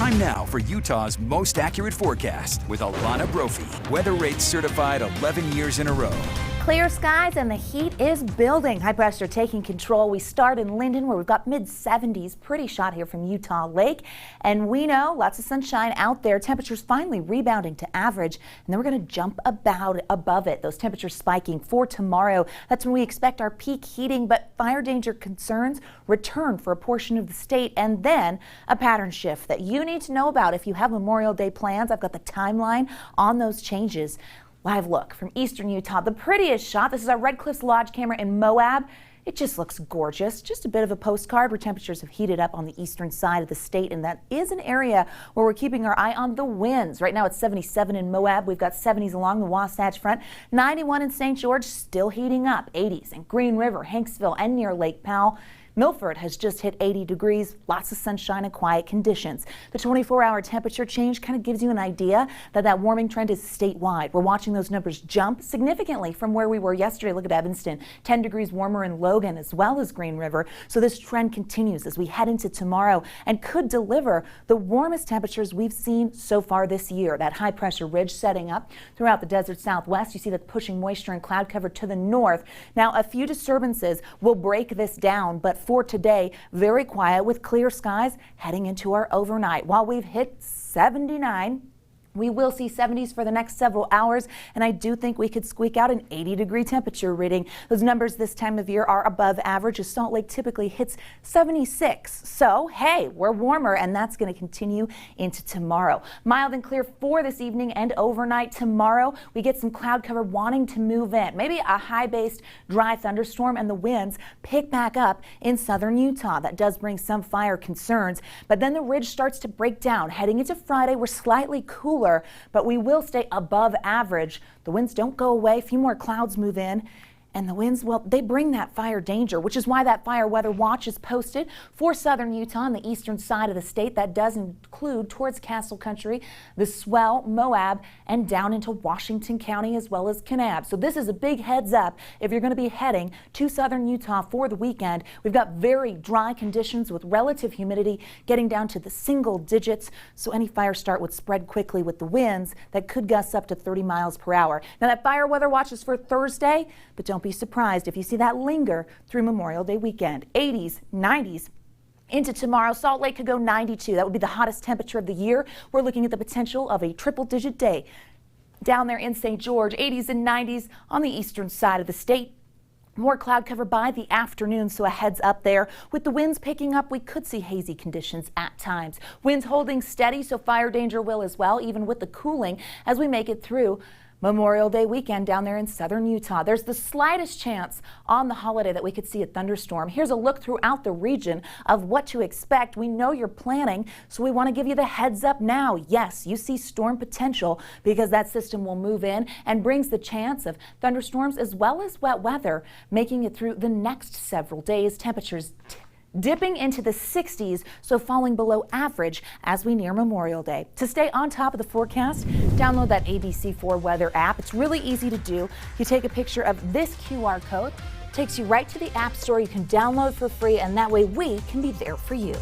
Time now for Utah's most accurate forecast with Alana Brophy. Weather rates certified 11 years in a row. Clear skies and the heat is building. High pressure taking control. We start in Linden where we've got mid-70s. Pretty shot here from Utah Lake. And we know lots of sunshine out there. Temperatures finally rebounding to average. And then we're going to jump about above it. Those temperatures spiking for tomorrow. That's when we expect our peak heating. But fire danger concerns return for a portion of the state. And then a pattern shift that you need to know about if you have Memorial Day plans. I've got the timeline on those changes. Live look from eastern Utah, the prettiest shot. This is our Red Cliffs Lodge camera in Moab. It just looks gorgeous. Just a bit of a postcard where temperatures have heated up on the eastern side of the state, and that is an area where we're keeping our eye on the winds. Right now it's 77 in Moab. We've got 70s along the Wasatch Front. 91 in St. George, still heating up. 80s in Green River, Hanksville, and near Lake Powell. Milford has just hit 80 degrees, lots of sunshine and quiet conditions. The 24-hour temperature change kind of gives you an idea that that warming trend is statewide. We're watching those numbers jump significantly from where we were yesterday. Look at Evanston, 10 degrees warmer in Logan as well as Green River. So this trend continues as we head into tomorrow and could deliver the warmest temperatures we've seen so far this year. That high pressure ridge setting up throughout the desert southwest. You see that pushing moisture and cloud cover to the north. Now a few disturbances will break this down, but for today, very quiet with clear skies heading into our overnight. While we've hit 79, we will see 70s for the next several hours, and I do think we could squeak out an 80-degree temperature reading. Those numbers this time of year are above average, as Salt Lake typically hits 76. So, hey, we're warmer, and that's going to continue into tomorrow. Mild and clear for this evening and overnight. Tomorrow, we get some cloud cover wanting to move in. Maybe a high-based dry thunderstorm, and the winds pick back up in southern Utah. That does bring some fire concerns, but then the ridge starts to break down. Heading into Friday, we're slightly cooler, but we will stay above average. The winds don't go away. A few more clouds move in. And the winds, well, they bring that fire danger, which is why that fire weather watch is posted for southern Utah on the eastern side of the state. That does include towards Castle Country, the Swell, Moab, and down into Washington County as well as Kanab. So this is a big heads up if you're going to be heading to southern Utah for the weekend. We've got very dry conditions with relative humidity getting down to the single digits. So any fire start would spread quickly with the winds that could gust up to 30 miles per hour. Now that fire weather watch is for Thursday, but don't be surprised if you see that linger through Memorial Day weekend. 80s, 90s. Into tomorrow, Salt Lake could go 92. That would be the hottest temperature of the year. We're looking at the potential of a triple-digit day down there in St. George. 80s and 90s on the eastern side of the state. More cloud cover by the afternoon, so a heads up there. With the winds picking up, we could see hazy conditions at times. Winds holding steady, so fire danger will as well, even with the cooling as we make it through Memorial Day weekend down there in southern Utah. There's the slightest chance on the holiday that we could see a thunderstorm. Here's a look throughout the region of what to expect. We know you're planning, so we want to give you the heads up now. Yes, you see storm potential because that system will move in and brings the chance of thunderstorms as well as wet weather, making it through the next several days. Temperatures dipping into the 60s, so falling below average as we near Memorial Day. To stay on top of the forecast, download that ABC4 weather app. It's really easy to do. You take a picture of this QR code, takes you right to the App Store. You can download for free, and that way we can be there for you.